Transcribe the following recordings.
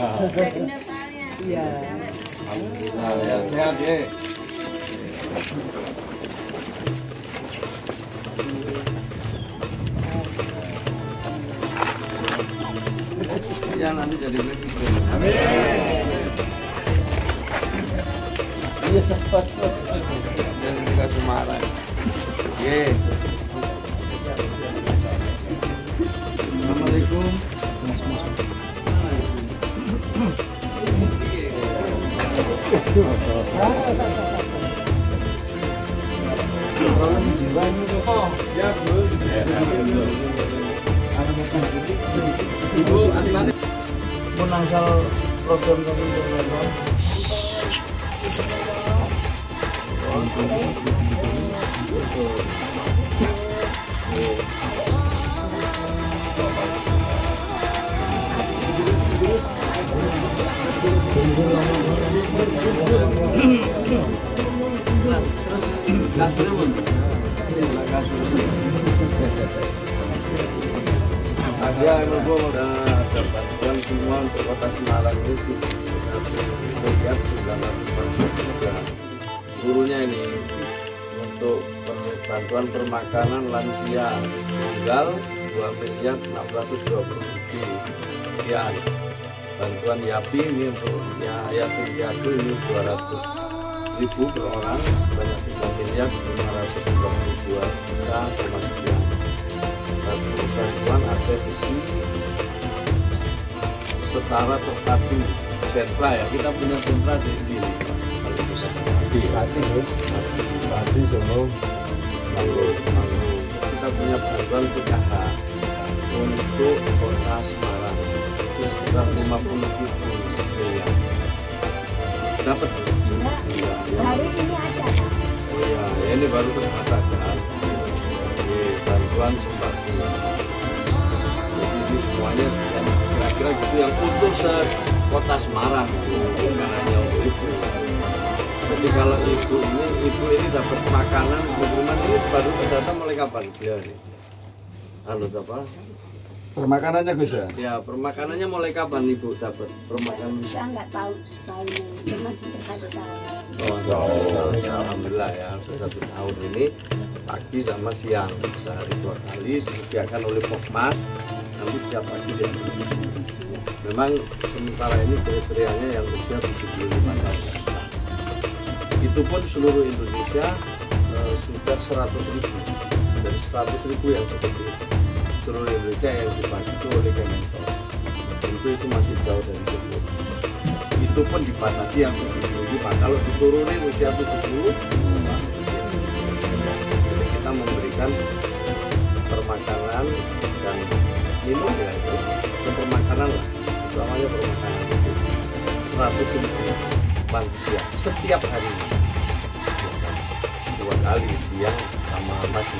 Iya. Alhamdulillah ya, sehat ya. Ya nanti jadi presiden. Amin. Iya sempat. Dan juga Semarang. Oke. Assalamualaikum. Ya, Bu. Ibu, adik-adik Menangsal program kami berlalu. ada logo ada bantuan semua untuk kota Semarang itu lihat sudah gurunya ini untuk bantuan permakanan lansia tunggal 2.620.000 sekian. Bantuan YAPI ini untuk yatim piatu ini 200.000 per orang sebanyak 3.532.000 sekian. Bantuan APBD setara terpadu sentra ya, kita punya sentra di sini tadi sebelum kita punya bantuan PKH untuk kota Semarang itu sekitar 50.000 miliar dapat hari ini ada oh ya ini baru terbatas kan bantuan sembako jadi ini semuanya kira-kira gitu yang untuk kota Semarang bukan hanya untuk ibu. Jadi kalau ibu ini dapat makanan pengiriman ini baru terdata mulai kapan dia nih? Halo apa? Permakanannya Gus ya? Ya permakanannya mulai kapan ibu dapat permakanan? saya nggak tahu cuma kita tahu. Oh, ya, alhamdulillah ya sudah 1 tahun ini pagi sama siang sehari 2 kali disediakan oleh Pokmas nanti setiap pagi dan memang sementara ini kriterianya yang usia 75 tahun itu pun seluruh Indonesia sudah 100.000 dari 100.000 yang seperti itu seluruh Indonesia yang dibantu oleh Kemensos tentu itu masih jauh dari cukup itu pun dibatasi yang 75 kalau diturunin usia 70 jadi kita memberikan permakanan dan minum ya itu permakanan lah utamanya permakanan itu 100.000 lansia setiap hari 2 kali siang sama pagi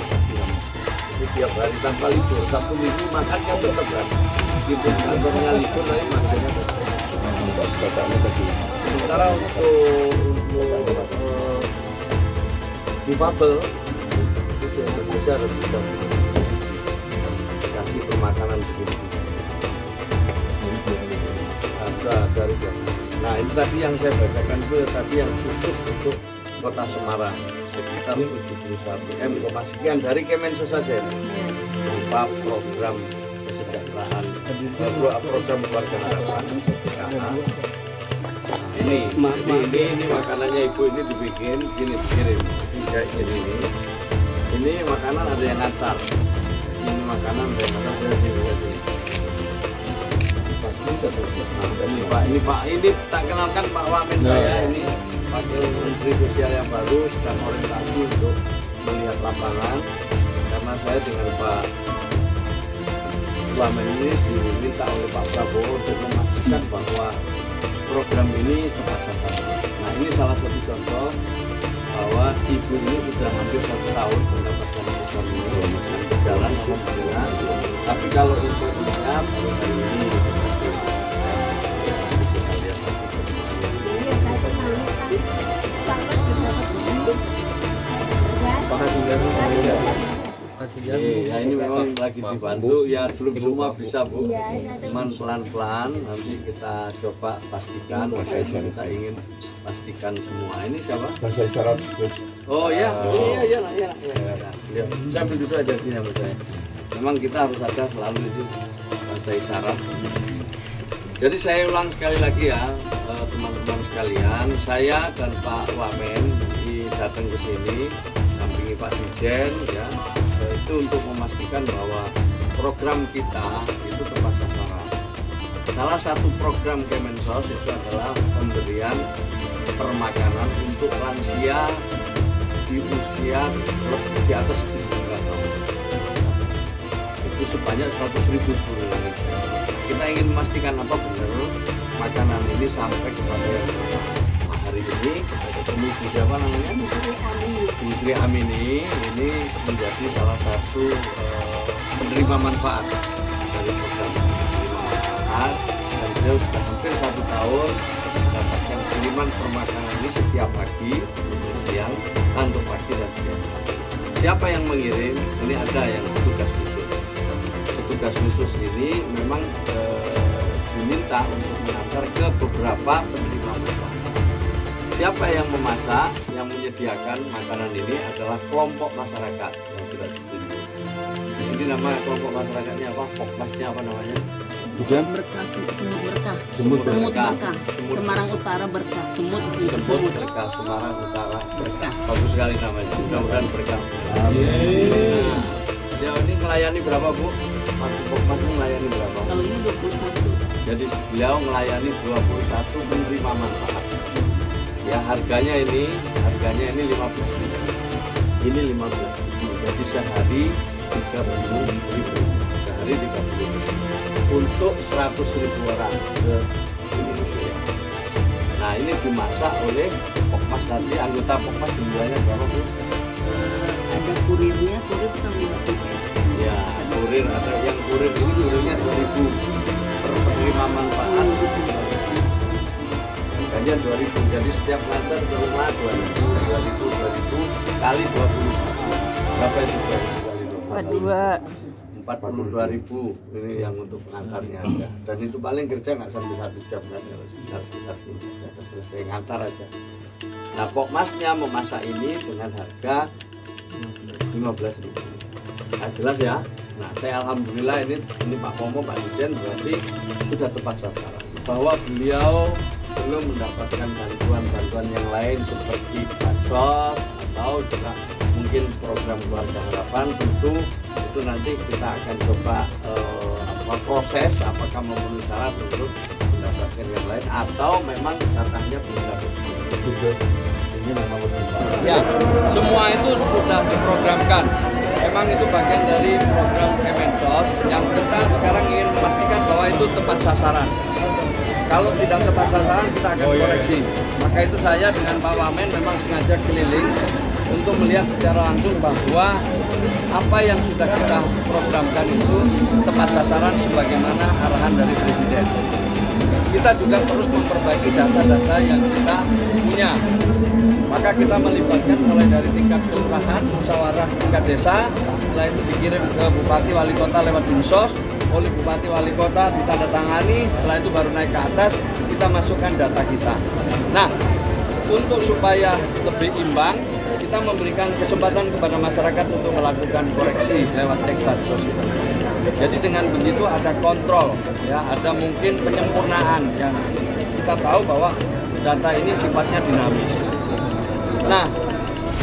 itu tiap hari tanpa libur 1 minggu makannya tetap kan meskipun kantornya libur tapi makannya tetap sementara untuk difabel itu Indonesia harus bisa kasih permakanan begini dari nah itu tadi yang saya bacakan itu tadi yang khusus untuk kota Semarang sekitar 71 sekian dari Kemensos saja berupa program kesejahteraan program keluarga harapan ini makanannya ibu ini dibikin gini dikirim ini makanan ada yang ngantar ini makanan ada yang ngantar ini Pak ini tak kenalkan Pak Wamen saya ini Wakil Menteri Sosial yang baru sedang orientasi untuk melihat lapangan karena saya dengan Pak Wamen ini diminta oleh Pak Prabowo untuk memastikan bahwa program ini tepat sasaran. Nah ini salah satu contoh bahwa ibu ini sudah hampir 1 tahun mendapatkan program ini dan berjalan alhamdulillah. Tapi kalau untuk menyiap hari ini ya ini memang lagi dibantu ya, belum semua bisa Bu, Iya, cuman pelan-pelan nanti kita coba pastikan. Kita ingin pastikan semua. Ini siapa? Bahasa isyarat Gus. Oh iya, iya. Saya ambil dulu aja sini sama saya. Memang kita harus ada selalu itu bahasa isyarat. Jadi saya ulang sekali lagi ya, teman-teman sekalian, saya dan Pak Wamen datang ke sini, dampingi Pak Dirjen ya, itu untuk memastikan bahwa program kita itu tepat sasaran. Salah satu program Kemensos itu adalah pemberian permakanan untuk lansia di usia lebih di atas 75 tahun. Itu sebanyak 100.000 seluruh Indonesia. Kita ingin memastikan apa benar makanan ini sampai kepada yang berhak. Nah, hari ini ketemu Bu siapa namanya? Bu Sri Amini ini menjadi salah satu penerima manfaat dari program penerima manfaat, dan beliau sudah hampir 1 tahun mendapatkan kiriman permakanan ini setiap pagi, siang, untuk pagi dan siang. Siapa yang mengirim? Ini ada yang petugas khusus. Petugas khusus ini memang diminta untuk mengantar ke beberapa penerima manfaat. Siapa yang memasak, yang menyediakan makanan ini adalah kelompok masyarakat yang sudah ditunjuk. Di sini nama kelompok masyarakatnya apa? Pokmasnya apa namanya? Bukan? Berkah, Semut Berkah. Semut Berkah. Semarang Utara Berkah. Semut Berkah, Semarang Utara Berkah. Bagus sekali namanya. Mudah-mudahan berkah. Nah, ya ini melayani berapa Bu? Satu Pokmas ini melayani berapa? Kalau ini 21. Jadi beliau melayani 21 penerima manfaat. Ya harganya ini 15.000. Ini 15.000. Jadi sehari 30.000. Sehari 30.000. Untuk 100.000 orang ke Indonesia. Nah ini dimasak oleh Pokmas tadi, anggota Pokmas jumlahnya berapa Bu? Ada kurirnya, kurir sampai 50. Ya kurir, ada yang kurir ini kurirnya 2.000 per penerima manfaat. Harganya 2.000, jadi setiap ngantar ke rumah 2.000 kali 20. Berapa itu 2.000 kali 20? 42.000 ini yang untuk pengantarnya aja. Dan itu paling kerja nggak sampai 1 jam kan, sekitar selesai ngantar aja. Nah Pokmasnya memasak ini dengan harga 15.000. Nah, jelas ya. Nah saya alhamdulillah ini Pak Pomo, Pak Dirjen berarti sudah tepat sasaran. Bahwa beliau belum mendapatkan bantuan yang lain seperti bansos atau juga mungkin program keluarga harapan, tentu itu nanti kita akan coba proses apakah memenuhi syarat untuk mendapatkan yang lain atau memang katanya belum dapat. Ini memang ya, semua itu sudah diprogramkan. Memang itu bagian dari program Kemensos yang kita sekarang ingin memastikan bahwa itu tepat sasaran. Kalau tidak tepat sasaran kita akan koreksi. Maka itu saya dengan Pak Wamen memang sengaja keliling untuk melihat secara langsung bahwa apa yang sudah kita programkan itu tepat sasaran sebagaimana arahan dari Presiden. Kita juga terus memperbaiki data-data yang kita punya. Maka kita melibatkan mulai dari tingkat kelurahan, musyawarah tingkat desa, setelah itu dikirim ke Bupati Wali Kota lewat Dinsos, oleh Bupati Wali Kota ditandatangani, setelah itu baru naik ke atas, kita masukkan data kita. Nah, untuk supaya lebih imbang, kita memberikan kesempatan kepada masyarakat untuk melakukan koreksi lewat cek bansos. Jadi dengan begitu ada kontrol, ya, ada mungkin penyempurnaan yang kita tahu bahwa data ini sifatnya dinamis. Nah,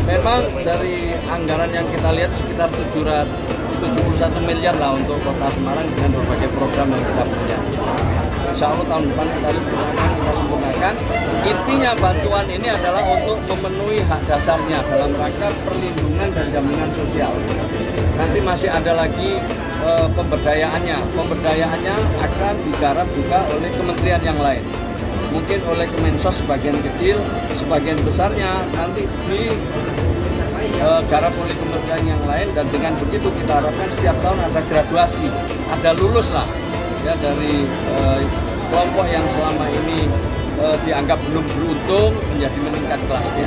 memang dari anggaran yang kita lihat sekitar 771 miliar lah untuk Kota Semarang dengan berbagai program yang kita punya. Insya Allah tahun depan kita sempurnakan. Intinya bantuan ini adalah untuk memenuhi hak dasarnya dalam rangka perlindungan dan jaminan sosial. Nanti masih ada lagi pemberdayaannya. Pemberdayaannya akan digarap juga oleh kementerian yang lain. Mungkin oleh Kemensos sebagian kecil, sebagian besarnya nanti digarap oleh kementerian yang lain, dan dengan begitu kita harapkan setiap tahun ada graduasi, ada lulus lah ya dari kelompok yang selama ini dianggap belum beruntung menjadi meningkat kelasnya.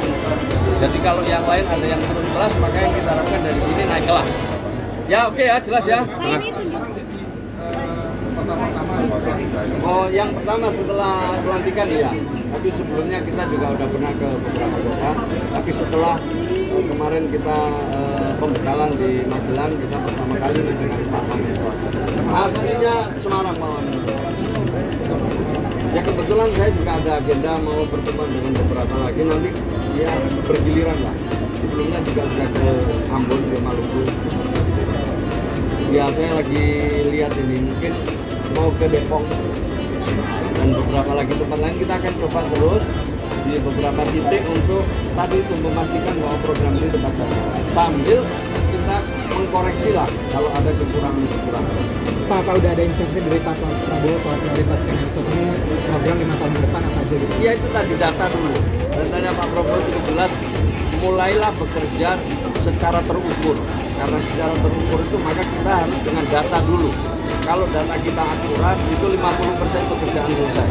Jadi kalau yang lain ada yang turun kelas, maka yang kita harapkan dari sini naik kelas. Ya oke ya, jelas ya. Oh, yang pertama setelah pelantikan ya. Tapi sebelumnya kita juga udah pernah ke beberapa kota. Tapi setelah kemarin kita pembekalan di Magelang, kita pertama kali dengan Pak Menko. Aslinya Semarang malam. Ya kebetulan saya juga ada agenda mau bertemu dengan beberapa lagi, nanti ya bergiliran lah. Sebelumnya juga sudah ke Ambon, ke Maluku. Ya saya lagi lihat ini mungkin mau ke Depok dan beberapa lagi tempat lain. Kita akan coba terus di beberapa titik untuk tadi itu memastikan bahwa program ini tepat sasaran sambil kita mengkoreksi lah kalau ada kekurangan-kekurangan. Pak, apa udah ada instruksi dari Pak Prabowo soal prioritas Kemensos ini program 5 tahun ke depan apa aja gitu? Ya itu tadi data dulu. Datanya Pak Prabowo cukup jelas, mulailah bekerja secara terukur. Karena secara terukur itu maka kita harus dengan data dulu. Kalau data kita akurat itu 50% pekerjaan selesai.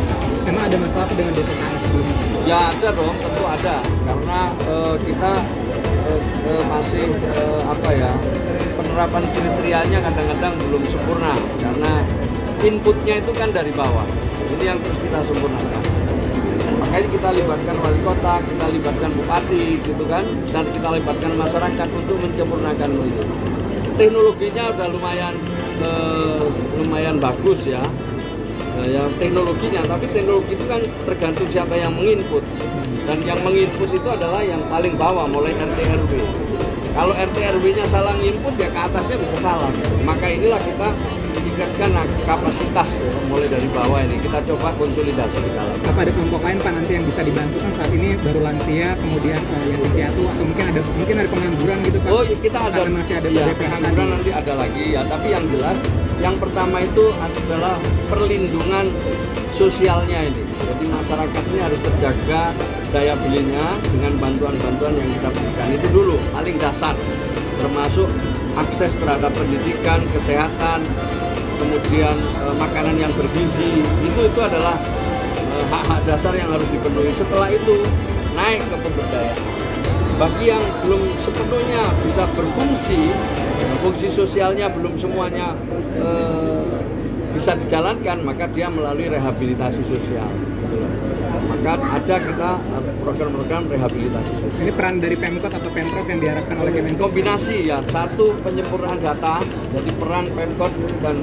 Emang ada masalah apa dengan DPKS sebelumnya? Ya ada dong, tentu ada. Karena kita masih apa ya, penerapan kriterianya kadang-kadang belum sempurna. Karena inputnya itu kan dari bawah. Ini yang terus kita sempurnakan. Makanya kita libatkan wali kota, kita libatkan bupati, gitu kan, dan kita libatkan masyarakat untuk menyempurnakan itu. Teknologinya udah lumayan bagus ya, ya teknologinya. Tapi teknologi itu kan tergantung siapa yang menginput, dan yang menginput itu adalah yang paling bawah, mulai RT RW. Kalau RT RW-nya salah nginput ya ke atasnya bisa salah. Maka inilah kita tingkatkan kapasitas ya, mulai dari bawah ini kita coba konsolidasi di dalam. Apa ada kelompok lain Pak nanti yang bisa dibantu kan saat ini baru lansia, kemudian yang piatu atau mungkin ada pengangguran gitu Pak? Oh kita ada, karena masih ada ya, BPH pengangguran nanti ada lagi ya. Tapi yang jelas yang pertama itu adalah perlindungan sosialnya ini. Jadi masyarakat ini harus terjaga daya belinya dengan bantuan-bantuan yang kita berikan itu dulu paling dasar, termasuk akses terhadap pendidikan, kesehatan, kemudian makanan yang bergizi. Itu adalah hak-hak dasar yang harus dipenuhi. Setelah itu naik ke pemberdayaan. Bagi yang belum sepenuhnya bisa berfungsi, fungsi sosialnya belum semuanya bisa dijalankan, maka dia melalui rehabilitasi sosial. Maka ada kita program-program rehabilitasi sosial. Ini peran dari Pemkot atau Pemprov yang diharapkan oleh Kemensos? Kombinasi ya, satu penyempurnaan data, jadi peran Pemkot dan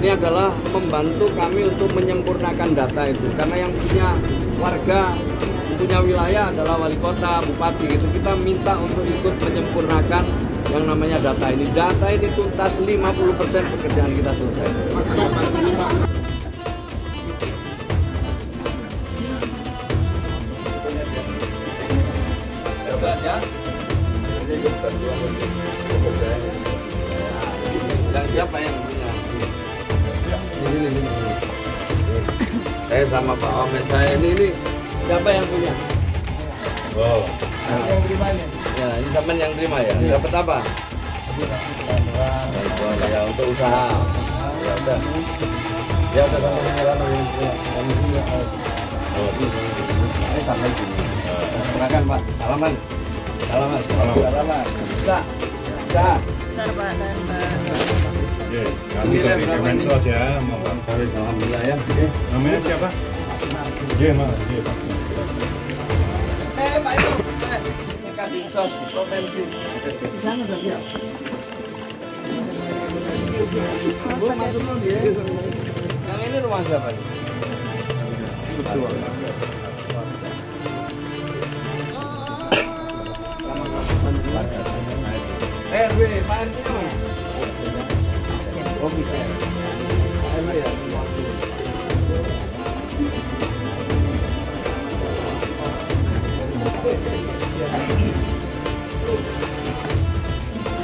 ini adalah membantu kami untuk menyempurnakan data itu. Karena yang punya warga, punya wilayah adalah wali kota, bupati gitu. Kita minta untuk ikut menyempurnakan yang namanya data ini. Data ini tuntas 50% pekerjaan kita selesai. Ya. Yang siapa yang punya? Ini. Saya sama Pak Omen saya ini siapa yang punya? Oh. Yang terima ya, ini sampean yang terima ya. Dapat apa? Bantuan ya untuk usaha. Ya udah. Ya udah sama jalan ini. Oh, ini sampai sini. Silakan Pak. Salaman. Bisa. Kami dari Kemensos ya, mohon. Alhamdulillah ya. Namanya siapa? Mas. Pak itu. Kadinsos provinsi. Sana udah siap. Bu, masuk dulu dia. Yang ini rumah siapa nih? Betul. RW, Pak RT-nya mana? Oh bisa ya? Pak RW ya?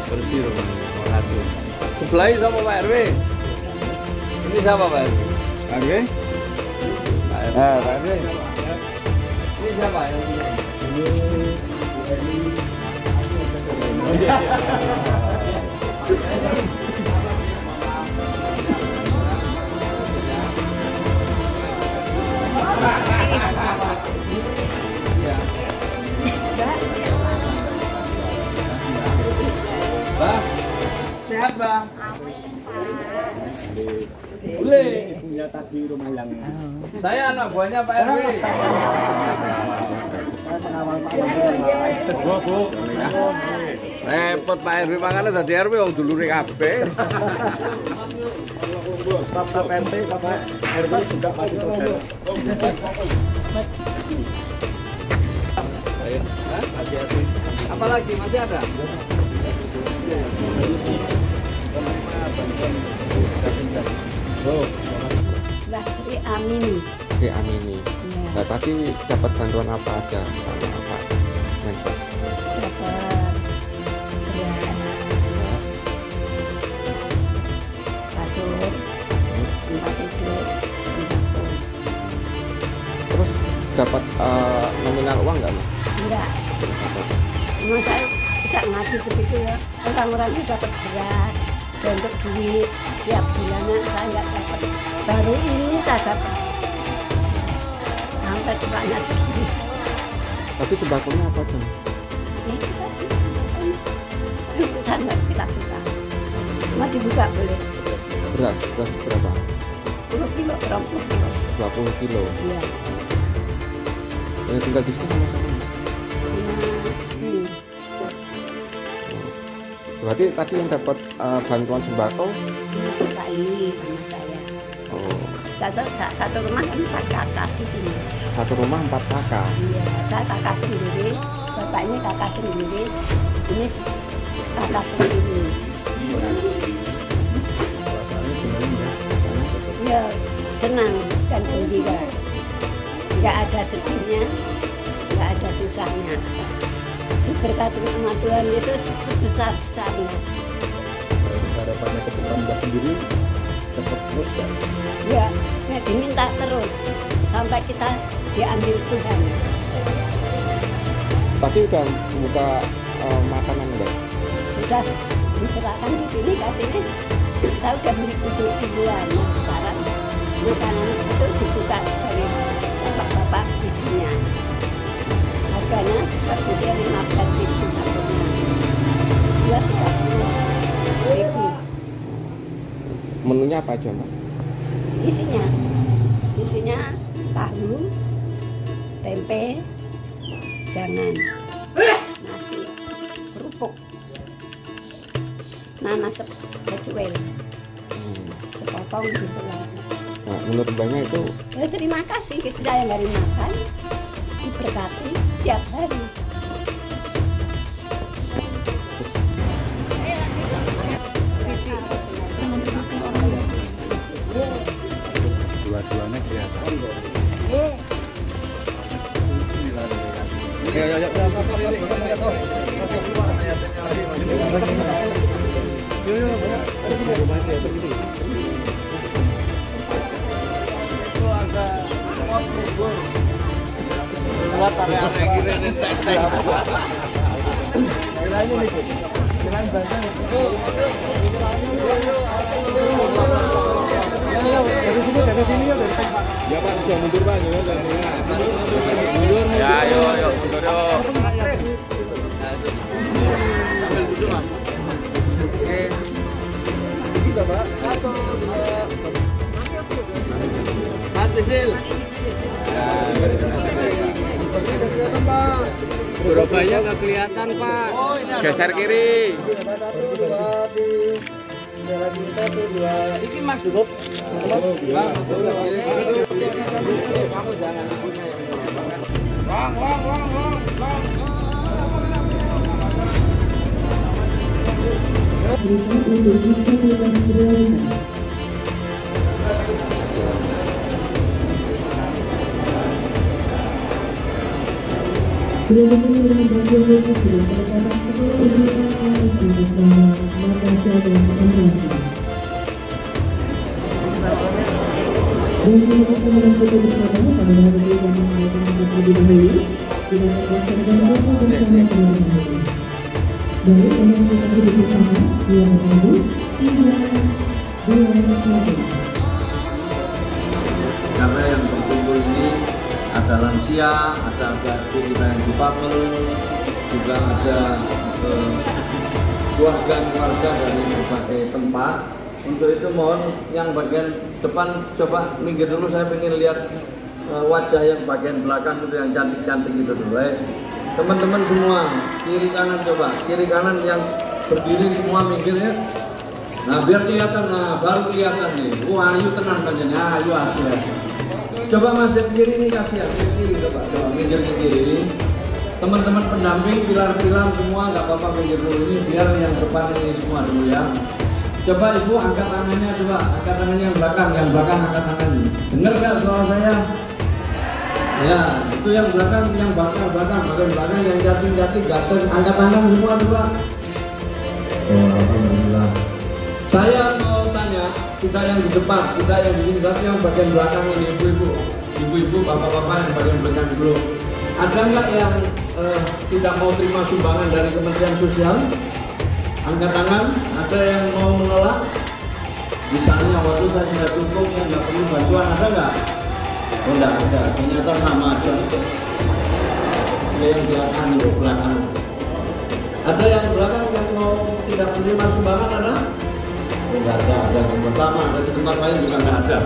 Bersih rumahnya, mengatur. Sebelahi sama Pak RW. Ini siapa Pak RW? Pak RW? Pak RW. Ini siapa yang punya? Bah, sehat Bang? Boleh. Ibunya tadi rumah yang Saya anak buahnya Pak RW. Bu. Repot Pak RW makanya dadi RW wong dulure kabeh. staf RT sama RW juga masih saudara. Apalagi masih ada? Mbak Sri Amini. Oke, Amini. Ya, Nah, tadi dapat bantuan apa aja sama apa? Mensos. dapat beras, kasur, tempat tidur, sembako. Terus dapat nominal uang nggak, Mas? Enggak, memang saya bisa ngaji begitu ya. Orang-orang itu dapat beras, dan untuk duit tiap bulannya saya nggak dapat. Baru ini saya dapat sampai banyak segini. Tapi sembakonya apa tuh? Itu tadi, itu saya kita buka. Mau dibuka boleh? Beras berapa? 10 kilo, 20 kilo. 20 kilo. Iya. Yang tinggal di sini sama siapa? Ini. Berarti tadi yang dapat bantuan sembako? Ini bapak ini sama saya. Oh, Satu rumah kan 4 kakak di sini. satu rumah 4 kakak. Iya, saya kakak sendiri, bapak ini kakak sendiri, ini kakak sendiri. Ya, senang dan gembira. Nggak ada sedihnya, nggak ada susahnya. Diberkati sama Tuhan Yesus sebesar-besarnya. Harapannya ke depan Mbak sendiri tetap terus kan? Ya, diminta terus sampai kita diambil Tuhan. Tadi udah buka makanan enggak? Sudah diserahkan di sini katanya. Saya udah beli tujuan sekarang makanan itu dibuka dari bapak-bapak isinya. Harganya sepertinya 15.000 satunya. Dua 30.000. Menunya apa aja, Mbak? Isinya tahu, tempe, jangan, nasi, kerupuk, nanas kecuel, sepotong gitu lah. Nah, menurut Mbaknya itu Ya, terima kasih kita yang dari makan diberkati tiap hari. Dua-duanya kelihatan. Buat area-area kira nentek. Kiranya nih, kiranya banyak. Dari sini ya, dari tempat. Ya Pak, sudah mundur Pak, ya. Ya, yuk, mundur yuk. Sambil duduk, Mas. Oke. Ini Bapak. 1, 2. Mati sil. Surabaya nggak kelihatan, Pak. Oh, ini ada. geser kiri. 1, 2. Iki Mas cukup. Bang, kamu jangan punya Karena yang berkumpul ini ada lansia, ada kita yang difabel, juga ada keluarga-keluarga dari berbagai tempat. Untuk itu mohon yang bagian depan coba minggir dulu, saya ingin lihat wajah yang bagian belakang itu yang cantik-cantik itu dulu. Teman-teman semua kiri kanan, coba kiri kanan yang berdiri semua minggir ya. Nah biar kelihatan, nah baru kelihatan nih. Wah ayu tenang banyak, ayu asli. Coba mas yang kiri ini kasihan, yang kiri coba minggir ke kiri. Teman-teman pendamping pilar-pilar semua nggak apa-apa minggir dulu ini, biar yang depan ini semua dulu ya. Coba ibu angkat tangannya, coba angkat tangannya yang belakang angkat tangannya. Dengar nggak suara saya? Ya, itu yang belakang, yang bagian belakang yang jating ganteng, angkat tangan semua coba. Oh, alhamdulillah. Saya mau tanya, tidak yang di depan, tidak yang di sini, tapi yang bagian belakang ini ibu-ibu, bapak-bapak yang bagian belakang dulu. Ada nggak yang tidak mau terima sumbangan dari Kementerian Sosial? Angkat tangan. Ada yang mau menolak? Misalnya waktu saya sudah cukup, saya nggak perlu bantuan, ada nggak? Oh nggak ada, ternyata sama aja. Yang belakang itu belakang. Ada yang belakang yang mau tidak menerima sumbangan ada? Oh nggak ada sama, dari tempat lain juga nggak ada.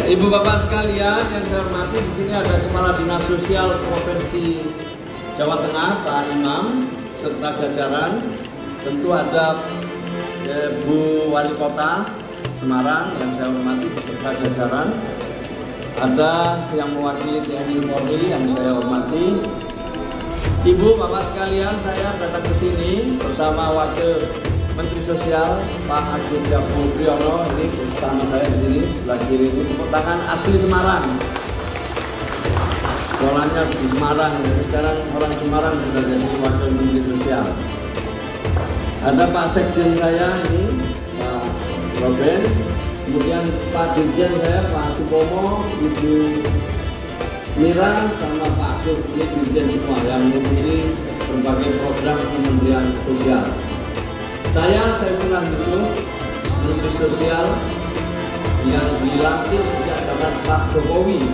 Ibu bapak sekalian yang saya hormati, di sini ada Kepala Dinas Sosial Provinsi Jawa Tengah, Pak Imam, serta jajaran. Tentu ada Bu Wali Kota Semarang yang saya hormati beserta jajaran. Ada yang mewakili TNI Polri yang saya hormati. Ibu bapak sekalian, saya datang ke sini bersama Wakil Menteri Sosial Pak Agus Jabu Priyono, ini bersama saya di sini sebelah kiri ini, tepuk tangan asli Semarang. Sekolahnya di Semarang, sekarang orang Semarang sudah jadi Wakil Menteri Sosial. Ada Pak Sekjen saya ini, Pak Robin, kemudian Pak Dirjen saya, Pak Supomo, Ibu Mira, sama Pak Agus, ini Dirjen semua yang mengurusi berbagai program Kementerian Sosial. Saya Saifullah Yusuf, Menteri Sosial yang dilantik sejak zaman Pak Jokowi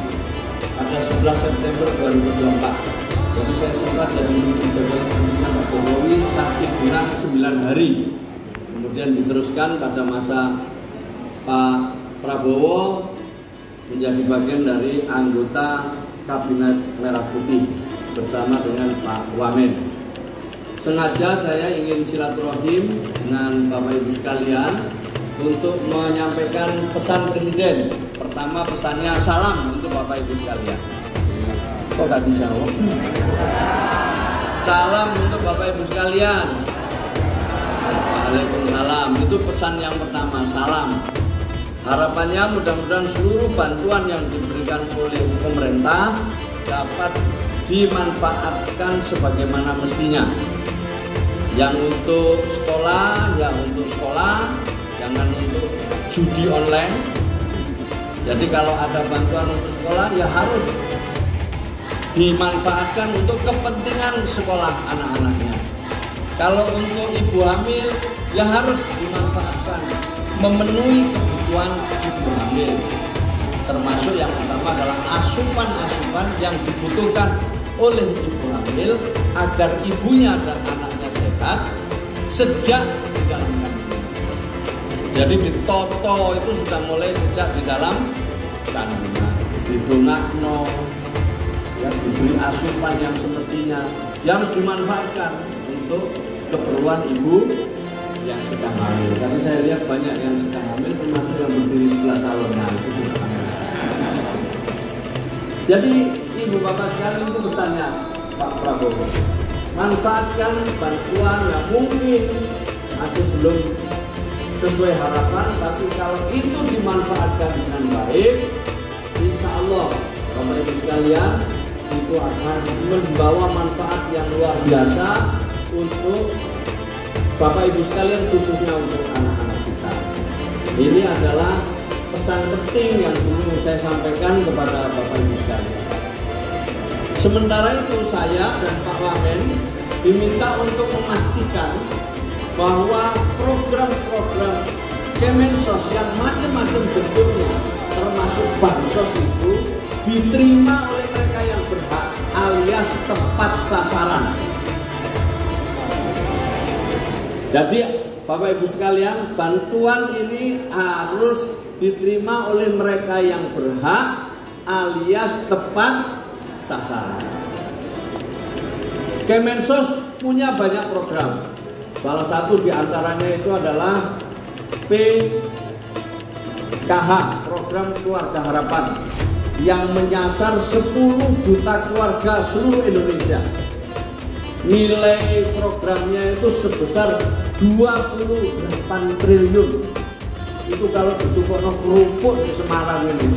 pada 11 September 2024. Jadi saya sempat jadi Menteri Pak Jokowi 1 bulan 9 hari. Kemudian diteruskan pada masa Pak Prabowo menjadi bagian dari anggota Kabinet Merah Putih bersama dengan Pak Wamen. Sengaja saya ingin silaturahim dengan Bapak Ibu sekalian untuk menyampaikan pesan Presiden. Pertama pesannya salam untuk Bapak Ibu sekalian. Kok gak dijawab? Salam untuk Bapak Ibu sekalian. Waalaikumsalam. Itu pesan yang pertama, salam. Harapannya mudah-mudahan seluruh bantuan yang diberikan oleh pemerintah dapat dimanfaatkan sebagaimana mestinya. Yang untuk sekolah, ya untuk sekolah, jangan untuk judi online. Jadi kalau ada bantuan untuk sekolah, ya harus dimanfaatkan untuk kepentingan sekolah anak-anaknya. Kalau untuk ibu hamil, ya harus dimanfaatkan memenuhi kebutuhan ibu hamil. Termasuk yang utama adalah asupan-asupan yang dibutuhkan oleh ibu hamil agar ibunya dan anaknya sehat sejak di dalam kandungan. Jadi ditoto itu sudah mulai sejak di dalam kandungan. Didonakno, yang diberi asupan yang semestinya, yang harus dimanfaatkan untuk keperluan ibu yang sedang hamil. Tapi saya lihat banyak yang sedang hamil, termasuk yang berdiri sebelah salonnya itu juga. Jadi ibu bapak sekalian itu pesannya Pak Prabowo, manfaatkan bantuan yang mungkin masih belum sesuai harapan, tapi kalau itu dimanfaatkan dengan baik, insya Allah Bapak Ibu sekalian itu akan membawa manfaat yang luar biasa untuk Bapak Ibu sekalian, khususnya untuk anak-anak kita. Ini adalah pesan penting yang dulu saya sampaikan kepada Bapak Ibu sekalian. Sementara itu saya dan Pak Wamen diminta untuk memastikan bahwa program-program Kemensos yang macam-macam bentuknya, termasuk bansos itu, diterima oleh mereka yang berhak alias tepat sasaran. Jadi Bapak Ibu sekalian, bantuan ini harus diterima oleh mereka yang berhak alias tepat sasaran. Kemensos punya banyak program. Salah satu diantaranya itu adalah PKH, Program Keluarga Harapan, yang menyasar 10 juta keluarga seluruh Indonesia. Nilai programnya itu sebesar 28 triliun. Itu kalau ditukar kerupuk di Semarang ini.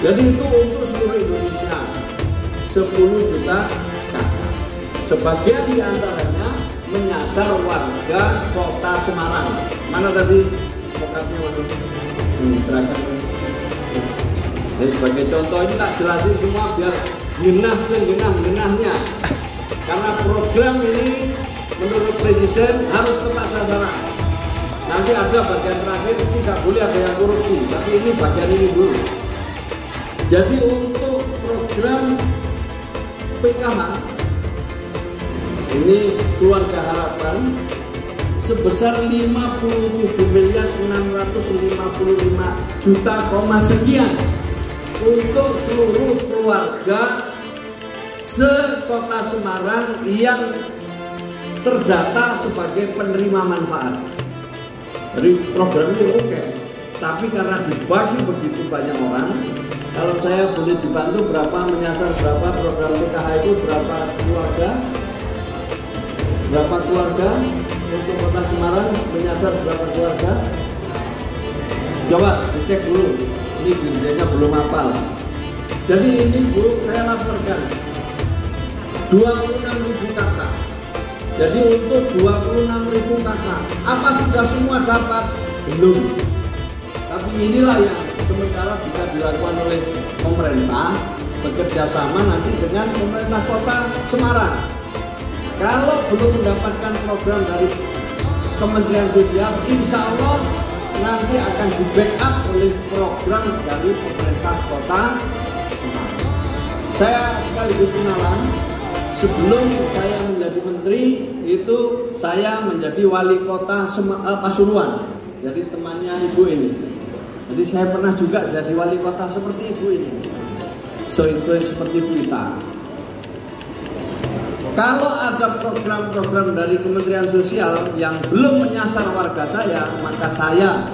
Jadi itu untuk seluruh Indonesia 10 juta kakak. Sebagian diantaranya menyasar warga kota Semarang. Mana tadi pokatnya mana? Serahkan. Jadi sebagai contoh ini tak jelasin semua biar genah-genahnya. Karena program ini menurut Presiden harus tepat sasaran. Nanti ada bagian terakhir tidak boleh ada yang korupsi, tapi ini bagian ini dulu. Jadi untuk program PKH ini Keluarga Harapan sebesar 57.655 sekian untuk seluruh keluarga se-Kota Semarang yang terdata sebagai penerima manfaat. Jadi program ini oke, tapi karena dibagi begitu banyak orang, kalau saya boleh dibantu berapa menyasar berapa program PKH itu berapa keluarga untuk Kota Semarang menyasar berapa keluarga? Coba dicek dulu, ini dirjennya belum hafal. Jadi ini Bu, saya laporkan 26.000 kakak. Jadi untuk 26.000 kakak, apa sudah semua dapat? Belum. Tapi inilah yang sementara bisa dilakukan oleh pemerintah bekerja sama nanti dengan pemerintah Kota Semarang. Kalau belum mendapatkan program dari Kementerian Sosial, insya Allah nanti akan di backup oleh program dari pemerintah Kota Semarang. Saya sekaligus kenalan, sebelum saya menjadi menteri itu saya menjadi wali kota Pasuruan, jadi temannya ibu ini. Jadi saya pernah juga jadi wali kota seperti ibu ini. So itu seperti kita. Kalau ada program-program dari Kementerian Sosial yang belum menyasar warga saya, maka saya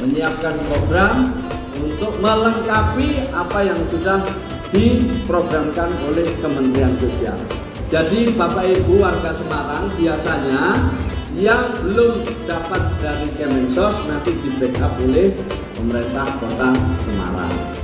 menyiapkan program untuk melengkapi apa yang sudah diprogramkan oleh Kementerian Sosial. Jadi Bapak Ibu warga Semarang biasanya yang belum dapat dari Kemensos nanti di backup oleh pemerintah Kota Semarang.